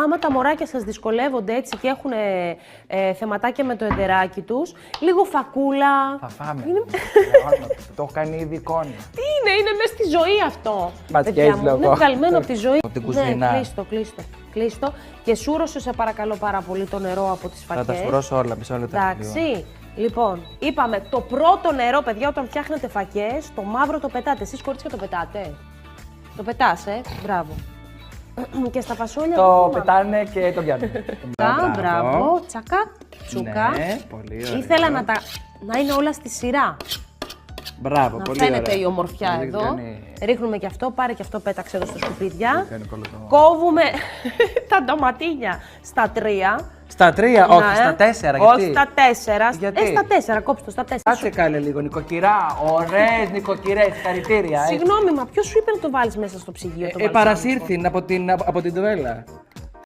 άμα τα μωράκια σας δυσκολεύονται έτσι και έχουν θεματάκια με το εντεράκι τους, λίγο φακούλα. Θα φάμε. Το έχω κάνει ήδη εικόνα. Τι είναι μέσα στη ζωή αυτό. Ματιές λόγω. Είναι βγαλμένο από τη ζωή. Από την κουζίνα. Ναι, κλείστο. Και σούρωσε σε παρακαλώ πάρα πολύ το νερό από τις φακές. Θα τα σουρώσω όλα, μισό λεπτό. Εντάξει. Λοιπόν, είπαμε το πρώτο νερό, παιδιά, όταν φτιάχνετε φακές, το μαύρο το πετάτε. Εσείς κορίτσια το πετάτε. Το πετάς, μπράβο. Και στα φασόλια. Το πετάνε και το πιάνουν. Μπράβο, τσακά, τσουκά. Ναι, πολύ ωραία. Ήθελα να είναι όλα στη σειρά. Μπράβο, Να πολύ φαίνεται ωραία. η ομορφιά Δεν εδώ. κάνει- Ρίχνουμε και αυτό, πάρε και αυτό, πέταξε εδώ στα σκουπίδια. κάνει πολύ το- Κόβουμε τα ντοματίνια στα 3. Στα 3, όχι, στα 4. Όχι Γιατί? στα 4. Γιατί? Στα 4, κόψτε το στα 4. Κάτσε κάλε λίγο, νοικοκυρά. Ωραίες νοικοκυρές, συγχαρητήρια. Συγγνώμη, μα ποιο σου είπε να το βάλει μέσα στο ψυγείο το Παρασύρθην από την τουέλα.